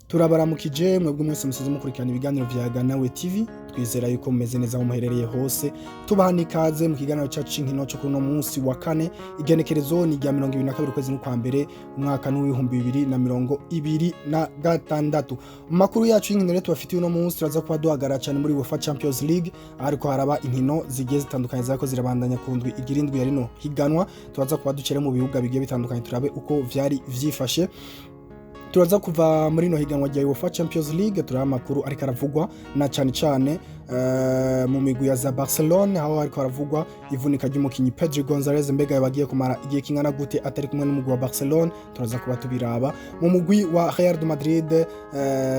Turabaramukije mwebwe mwese musize mukurikirana ibiganiro vya Ganawe TV. Twizera yuko mumeze neza aho muherereye hose. Tubaha ikaze mu kiganiro cyacu c'inkino cyo kuno munsi wa kane. Igenekerezo ni rya 22 kwezi kwa mbere umwaka w'2026. Makuru yacu y'inkino rero tubafitiye uno munsi turaza kuba duhagara cyane muri UEFA Champions League, ariko haraba inkino zigiye zitandukanye zako zirabandanya kundwi igirindwi ya rino higanwa. Turaza kuba ducere mu bibuga bigiye bitandukanye turabe uko vyari vyifashe. Turaza kuva muri no higanwa rya UEFA Champions League turaba makuru ariko aravugwa na cyane mu migwi ya za Barcelona, aho ariko aravugwa ivunika ry'umukinyi Pedri Gonzalez, mbega yabagiye kumara igihe kingana gute atari kumwe n'umugwi wa Barcelona. Turaza kuba tubiraba mu mugwi wa Real de Madrid.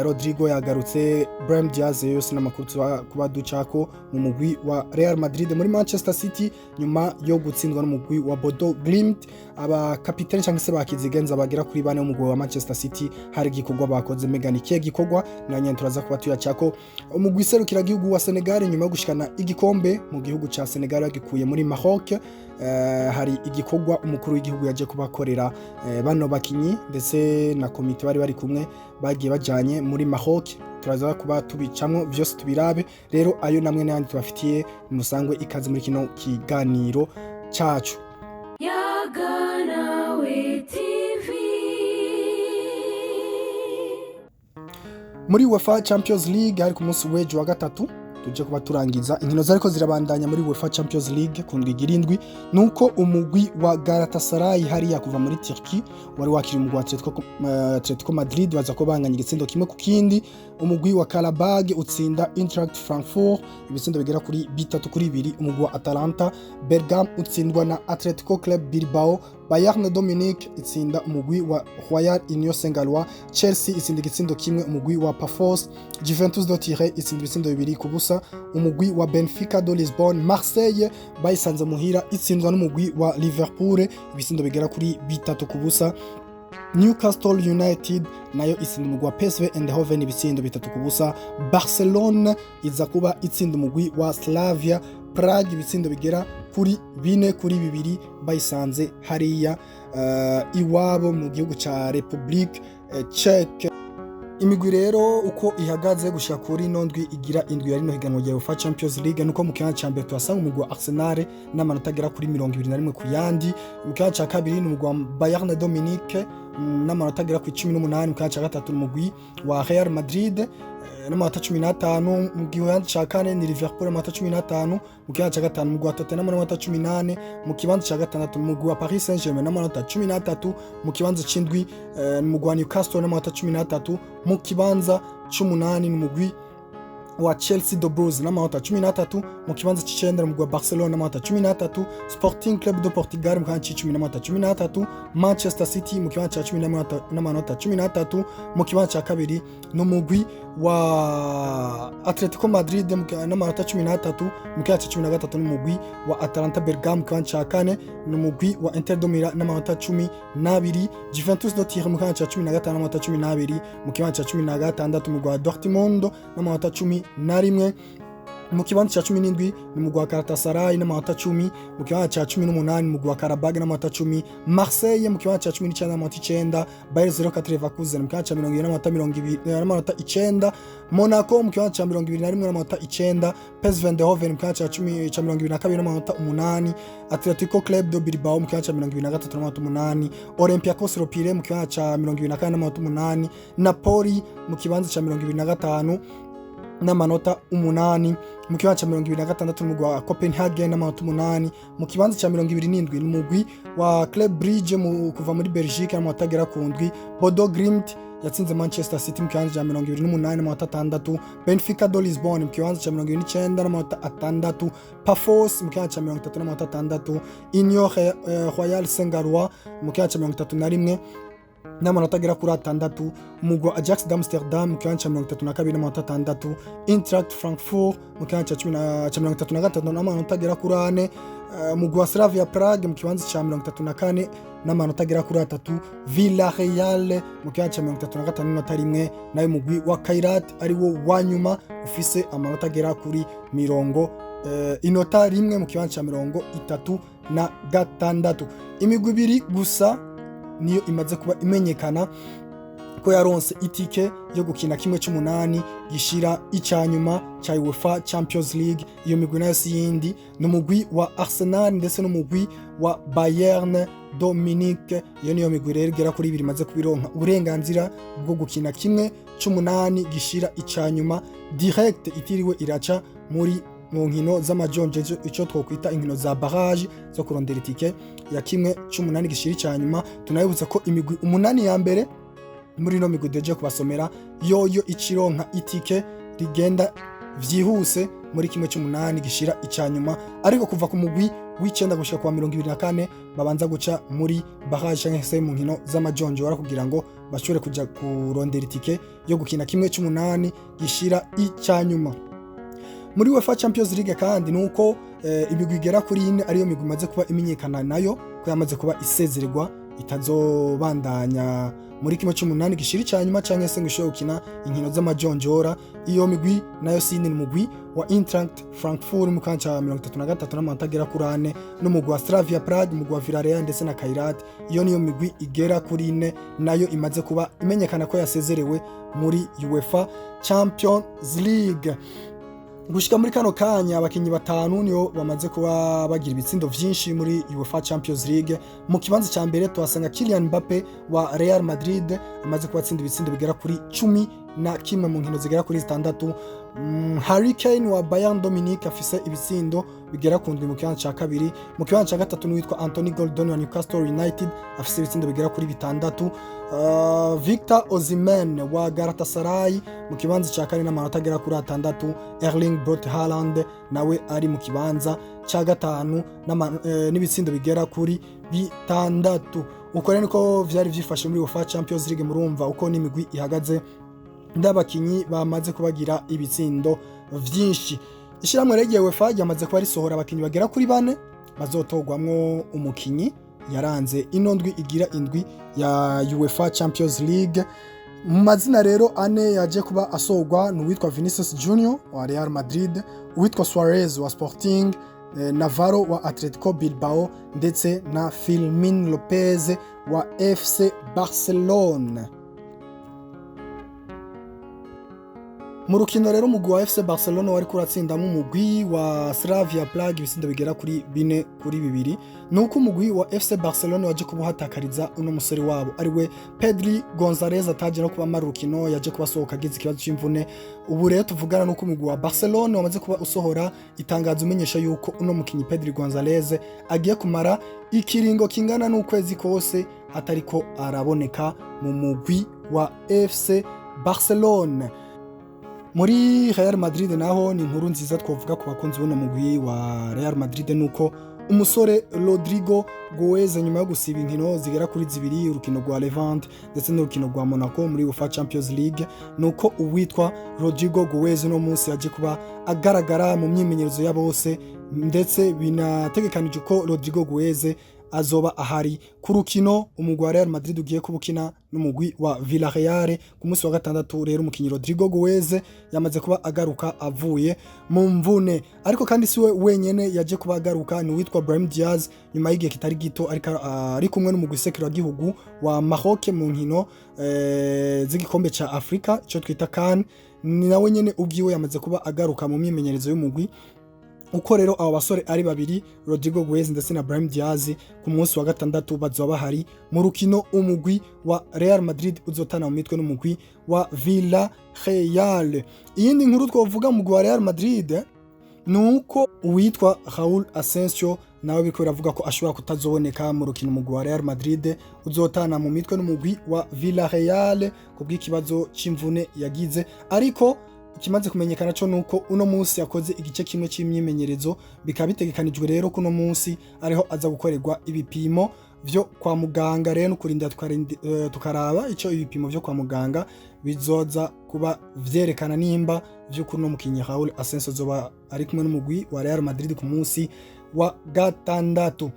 Rodrigo yagarutse, Brahim Diaz yose n'amakuru kuba ducako mu mugwi wa Real Madrid muri Manchester City nyuma yo gutsindwa n'umugwi wa Bodo Glimt. Aba kapiteni cyangwa se bakizigenza bagira kuri bane mu mugwi wa Manchester City hari gikorwa bakoze megani kiye gikorwa nanye turaza kuba tuyacako. Umugwi serukira gihugu wa Senegal nyuma yo gushikana igikombe mu gihugu ca Senegal yagikuye muri Maroc. Hari igikorwa umukuru w'igihugu yaje kubakorera bano bakinyi ndetse na komite bari kumwe bagiye bajanye muri Maroc. Turaza kuba tubicamwo vyose tubirabe rero, ayo namwe n'andi tubafitiye musangwe ikaze muri kino kiganiro cacu Ganawe TV. Muri UEFA Champions League hari ku munsi w'ejo wa gatatu tuje kuba turangiza inkino zariko zirabandanya muri UEFA Champions League kundwi girindwi. Nuko umugwi wa Galatasaray hari yakuva muri Turkey wari wakiri umugwi wa Atletico Madrid baza ko banganya igitsindo kimwe ku kindi. Umugwi wa Karabag utsinda Eintracht Frankfurt ibitsindo bigera kuri 3-2. Umugwi wa Atalanta Bergame utsindwa na Atletico Club Bilbao. Bayern Dominique itsinda umugwi wa Royal Union Saint-Galois. Chelsea itsinda igitsindo kimwe umugwi wa Pafos. Juventus de Turin itsinda ibitsindo 2-0. Umugwi wa Benfica de Lisbonne. Marseille bayisanze muhira itsindwa n'umugwi wa Liverpool ibitsindo bigera kuri 3-0. Newcastle United nayo itsinda umugwi wa PSV Eindhoven ibitsindo 3-0. Barcelona iza kuba itsinda umugwi wa Slavia Prague ibitsindo bigera kuri 4-2 bayisanze hariya iwabo mu gihugu ca Republique Czech. Imigwi rero uko ihagaze gushika kuri nondwi igira indwi ya rino higanwa rya UEFA Champions League nuko mu kibanza ca mbere twasanga umugwi wa Arsenal n'amanota agera kuri 21 ku yandi. Mu kibanza ca kabiri n'umugwi wa Bayern Dominique n'amanota agera ku 18. Mu kibanza ca gatatu n'umugwi wa Real Madrid n'amanota 15. Mu kibanza ca kane ni Liverpool n'amanota 15. Mu kibanza ca gatanu umugwi wa Tottenham n'amanota 18. Mu kibanza ca gatandatu umugwi wa Paris Saint-Germain n'amanota 13. Mu kibanza c'indwi n'umugwi wa Newcastle n'amanota 13. Mu kibanza c'umunani n'umugwi wa Chelsea de Bruges n'amanota 13. Mu kibanza c'icenda n'umugwi wa Barcelona n'amanota 13. Sporting Club de Portugal mu kibanza c'icumi n'amanota 13. Manchester City mu kibanza ca 10 n'amanota 13. Mu kibanza ca kabiri n'umugwi wa Atletico Madrid n'amanota 13. Mu kibanza ca 13 n'umugwi wa Atalanta Bergame. Mu kibanza ca kane n'umugwi wa Inter de Milan n'amanota 12. Juventus de Turin mu kibanza ca 15 n'amanota 12. Mu kibanza ca 16 umugwi wa Dortmund n'amanota 11. Mu kibanza ca 17 n'umugwi wa Galatasaray n'amanota 10. Mu kibanza ca 18 n'umugwi wa Karabag n'amanota 10. Marseille mu kibanza ca 19 n'amanota 9. Bayer 04 Leverkusen mu kibanza ca 20 n'amanota 9. Monaco mu kibanza ca 21 n'amanota 9. PSV Eindhoven mu kibanza ca 22 n'amanota 8. Atletico Club de Bilbao mu kibanza ca 23 n'amanota 8. Olympiacos Lopire mu kibanza ca 24 n'amanota 8. Napoli mu kibanza ca 25 n'amanota 8. Mu kibanza ca 26 n'umugwi wa Copenhagen n'amanota 8. Mu kibanza ca 27 n'umugwi wa Club Brugge kuva muri Belgique n'amanota agera ku ndwi. Bodo Glimt yatsinze Manchester City mu kibanza ca 28 n'amanota 6. Benfica de Lisbonne mu kibanza ca 29 n'amanota 6. Pafos mu kibanza ca 30 n'amanota 6. Union Royal Saint-Galois mu kibanza ca 31 n'amanota agera kuri 6. Umugwi wa Ajax d'Amsterdam mu kibanza ca 32 n'amanota 6. Eintracht Frankfurt mu kibanza ca 33 n'amanota agera kuri 4. Umugwi wa Slavia Prague mu kibanza ca 34 n'amanota agera kuri 3. Villarreal mu kibanza ca 35 n'amanota 1. nayo umugwi wa Kairat ari wo wanyuma ufise amanota agera kuri 10 inota rimwe mu kibanza ca 36. Imigwi ibiri gusa niyo imaze kuba imenyekana ko yaronse itike yo gukina kimwe c'umunani gishira icanyuma ca UEFA Champions League. Iyo migwi nayo si yindi n'umugwi wa Arsenal ndetse n'umugwi wa Bayern Dominique. Iyo niyo migwi rero igera kuri 2 imaze kubironka uburenganzira bwo gukina kimwe c'umunani gishira icanyuma direct itiriwe iraca mu nkino z'amajonje, ico twokwita inkino za barrage zo kurondera itike ya kimwe c'umunani gishira icanyuma. Tunayibutsa ko imigwi umunani ya mbere muri no migwi deje kubasomera yoyo ikironka itike rigenda vyihuse muri kimwe c'umunani gishira icanyuma, ariko kuva ku mugwi w'icenda gushika kwa 24 babanza guca muri barrage canke se mu nkino z'amajonjora kugira ngo bashobore kuja kurondera itike yo gukina kimwe c'umunani gishira icanyuma. Muri UEFA Champions League kandi nuko imigwi igera kuri 4 ariyo migwi imaze kuba imenyekana nayo ko yamaze kuba isezererwa itazobandanya muri kimwe c'umunani gishira icanyuma canke se ngishobora gukina inkino z'amajonjora. Iyo migwi nayo sini n'umugwi wa Eintracht Frankfurt mu kanca 33 n'amantagera kuri 4 n'umugwi wa Slavia Prague, umugwi wa Villarreal ndetse na Kairat. Iyo niyo migwi igera kuri 4 nayo imaze kuba imenyekana ko yasezerewe muri UEFA Champions League. Gushika muri kano kanya abakinyi batanu niyo bamaze kuba bagira ibitsindo vyinshi muri UEFA Champions League. Mu kibanza ca mbere tuhasanga Kylian Mbappe wa Real Madrid amaze kubatsinda ibitsindo bigera kuri 11 mu nkino zigera kuri 6. Harry Kane wa Bayern Dominique afise ibitsindo bigera ku ndwi mu kibanza ca kabiri. Mu kibanza ca gatatu n'uwitwa Anthony Gordon wa Newcastle United afise ibitsindo bigera kuri 6. Victor Osimhen wa Galatasaray mu kibanza ca kane n'amanota agera kuri 6. Erling Braut Haaland nawe ari mu kibanza ca gatanu n'ibitsindo bigera kuri 6. Uko rero niko vyari vyifashe muri UEFA Champions League. Murumva uko n'imigwi ihagaze ndabakinyi bamaze kubagira ibitsindo vyinshi. Ishiramwe rege UEFA yamaze kuba risohora abakinyi bagera kuri 4 bazotogwamwo umukinyi yaranze inondwi igira indwi ya UEFA Champions League. Mu mazina rero ane yaje kuba asogwa n'uwitwa Vinicius Junior wa Real Madrid, uwitwa Suarez wa Sporting, Navarro wa Atletico Bilbao ndetse na Fermin Lopez wa FC Barcelona. Mu rukino rero umugwi wa FC Barcelona wari kuratsindamo umugwi wa Slavia Prague ibisindo bigera kuri 4-2. Nuko umugwi wa FC Barcelona waje kubuhatakariza uno musore wabo ariwe Pedri Gonzalez ataje no kuba marukino yaje kubasohoka agize ikibazo c'imvune. Ubu rero tuvugana nuko umugwi wa Barcelona wamaze kuba usohora itangazo umenyesha yuko uno mukinyi Pedri Gonzalez agiye kumara ikiringo kingana n'ukwezi kose hatariko araboneka mu mugwi wa FC Barcelona. Muri Real Madrid naho ni inkuru nziza twavuga ku bakunzi b'uno mugwi wa Real Madrid nuko umusore Rodrigo nyuma yo gusiba inkino zigera kuri 2 urukino rwa Levante ndetse n'urukino rwa Monaco muri UEFA Champions League, nuko uwitwa Rodrigo no munsi yaje kuba agaragara mu myimenyerezo ya bose, ndetse binategekanije ko Rodrigo azoba ahari ku rukino umugwi wa Real Madrid ugiye kubukina n'umugwi wa Villarreal ku munsi wa gatandatu. Rero umukinyi Rodrigo yamaze kuba agaruka avuye mu mvune, ariko kandi siwe wenyene yaje kuba agaruka ni witwa Brahim Diaz nyuma y'igihe kitari gito ari kumwe n'umugwi sekiro gihugu wa Maroc mu nkino z'igikombe ca Afrika ico twita CAN. Ni nawe nyene ubwiwe yamaze kuba agaruka mu myimenyerezo y'umugwi. Uko rero abo basore ari babiri Rodrigo ndetse na Brahim Diaz ku munsi wa gatandatu bazoba bahari mu rukino umugwi wa Real Madrid uzotana mu mitwe n'umugwi wa Villarreal. Iyindi nkuru twavuga mu mugwi wa Real Madrid nuko uwitwa Raul Asensio nawe biko biravuga ko ashobora kutazoboneka mu rukino umugwi wa Real Madrid uzotana mu mitwe n'umugwi wa Villarreal kubw'ikibazo c'imvune yagize. Ariko ikimaze kumenyekana cyo nuko uno munsi yakoze igice kimwe cy'imyimenyerezo, bikaba bitegekanijwe rero kuno munsi ariho aza gukorerwa ibipimo vyo kwa muganga. Rero nukurinda tukaraba ico ibipimo vyo kwa muganga bizoza kuba vyerekana nimba vyo kuno mukinyi Raul Asensio zoba ari kumwe n'umugwi wa Real Madrid ku munsi wa gatandatu.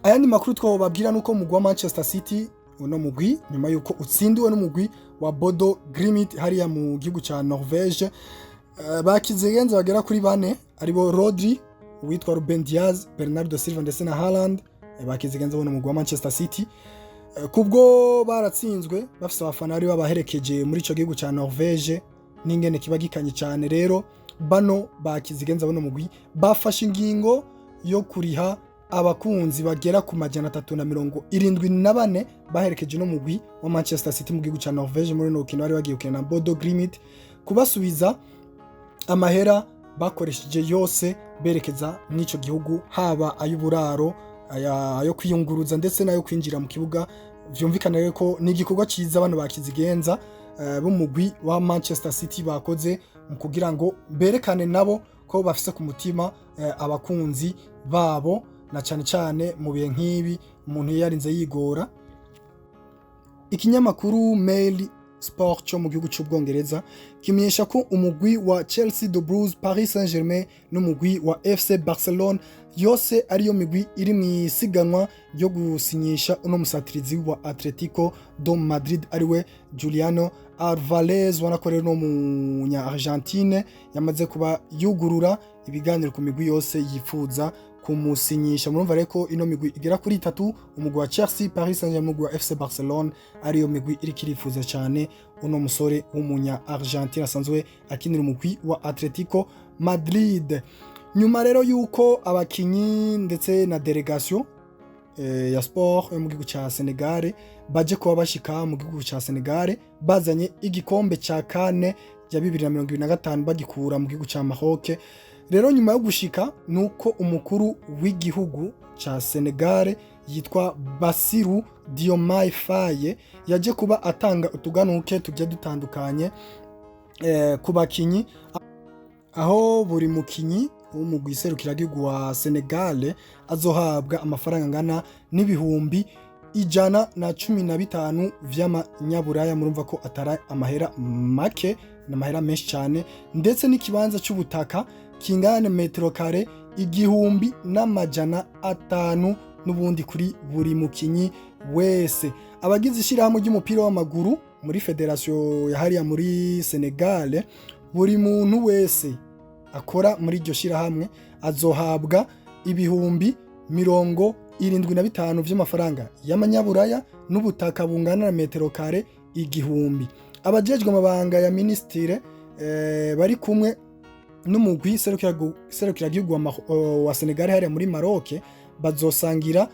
Ayandi makuru twababwira nuko umugwi wa Manchester City uno mugwi nyuma yuko utsindiwe n'umugwi wa Bodo Glimt hariya mu gihugu ca Norvege, bakizegenza bagera kuri 4 aribo Rodri, uwitwa Ruben Diaz, Bernardo Silva ndetse na Haaland. Bakizegenza bona umugwi wa Manchester City kubwo baratsinzwe bafise abafana ari babaherekeje muri ico gihugu ca Norvege n'ingene kiba gikanye cyane. Rero bano bakizigenza bano mugwi bafashe ingingo yo kuriha abakunzi bagera ku 374 baherekeje no mugwi wa Manchester City mu gihugu ca Norvege muri no kino bari bagiye gukina na Bodo Glimt, kubasubiza amahera bakoresheje yose berekeza mw'ico gihugu, haba ay'uburaro, ayo kwiyunguruza ndetse nayo kwinjira mu kibuga. Vyumvikana rero ko ni igikorwa ciza bano bakizigenza b'umugwi wa Manchester City bakoze mu kugira ngo berekane nabo ko bafise ku mutima abakunzi babo, na cyane cyane mu bihe nk'ibi umuntu yarinze yigora. Ikinyamakuru Mail Sport cyo mu gihugu cy'Ubwongereza kimenyesha ko umugwi wa Chelsea de Bruges, Paris Saint-Germain n'umugwi wa FC Barcelona yose ariyo migwi iri mu isiganwa ryo gusinyisha uno musatirizi wa Atletico do Madrid ariwe Juliano Alvarez, wanakorera no munya Argentine, yamaze kuba yugurura ibiganiro ku migwi yose yifuza kumusinyisha. Murumva rero ko ino migwi igera kuri 3, umugwi wa Chelsea, Paris Saint-Germain, umugwi wa FC Barcelona ariyo migwi iri kirifuza cyane uno musore w'umunya Argentine asanzwe akinira umugwi wa Atletico Madrid. Nyuma rero yuko abakinyi ndetse na delegation ya sport mu gihugu ca Senegal baje kuba bashika mu gihugu ca Senegal bazanye igikombe ca kane ya 2025 bagikura mu gihugu ca Maroc. Rero nyuma yo gushika nuko umukuru w'igihugu ca Senegal yitwa Bassirou Diomaye Faye yaje kuba atanga utuganuke tujye dutandukanye ku bakinyi, aho buri mukinyi w'umugwi serukiragihugu wa Senegal azohabwa amafaranga angana n'ibihumbi 115 vy'amanyaburaya. Murumva ko atari amahera make, n'amahera menshi cyane, ndetse n'ikibanza cy'ubutaka kingana metero kare 1,500 n'ubundi kuri buri mukinyi wese. Abagize ishirahamwe ry'umupira w'amaguru muri federation yahariya muri Senegal, buri muntu wese akora muri iryo shirahamwe azohabwa ibihumbi 75 vy'amafaranga y'amanyaburaya n'ubutaka bungana na metero kare 1000. Abajejwe amabanga ya ministire bari kumwe n'umugwi serukiragihugu wa Senegal hariya muri Maroc bazosangira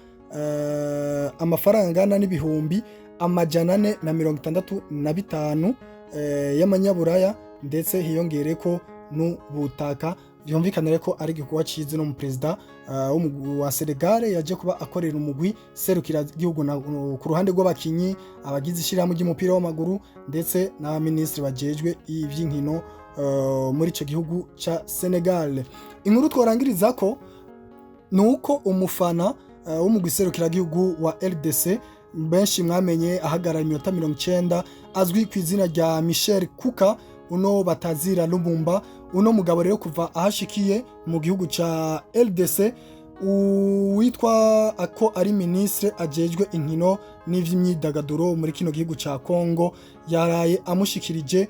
amafaranga angana n'ibihumbi 465 y'amanyaburaya, ndetse hiyongereko n'ubutaka. Byumvikana ko ari igikorwa cyiza no mu president w'umugwi wa Senegal yaje kuba akorera umugwi serukiragihugu ku ruhande rw'abakinyi, abagize ishirahamwe ry'umupira w'amaguru ndetse na ministre bajejwe ivy'inkino muri ico gihugu ca Senegal. Inkuru twarangiriza ko nuko umufana w'umugwi serukiragihugu wa RDC benshi mwamenye ahagarara iminota 90 azwi ku izina rya Michel Kuka, uno batazira Lumumba. Uno mugabo rero kuva ahashikiye mu gihugu ca RDC witwa ako ari ministre ajejwe inkino n'ivy'imyidagaduro muri kino gihugu ca Congo, yaraye amushikirije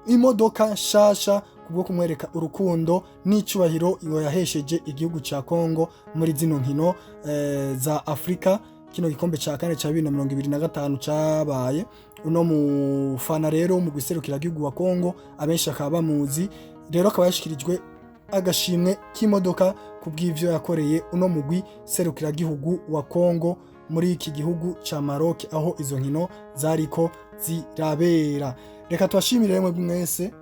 imodoka shasha kubwo kumwereka urukundo n'icubahiro yahesheje igihugu ca Congo muri zino nkino za Afrika. Kino gikombe ca kane ca 2025 cabaye. Uno mufana rero mu giserukiragihugu wa Congo abenshi akaba bamuzi, rero akaba yashikirijwe agashimwe k'imodoka kubw'ivyo yakoreye uno mugwi serukiragihugu wa Congo muri iki gihugu ca Maroc aho izo nkino zariko zirabera. Reka twashimire mwe mwese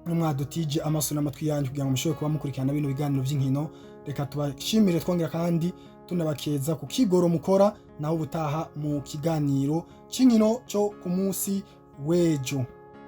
mwadutije amaso n'amatwi yanyu kugira ngo mushobore kuba mukurikirana bino biganiro by'inkino. Reka tubashimire twongera kandi tunabakeza ku kigoro mukora, naho ubutaha mu kiganiro cy'inkino cyo ku munsi w'ejo.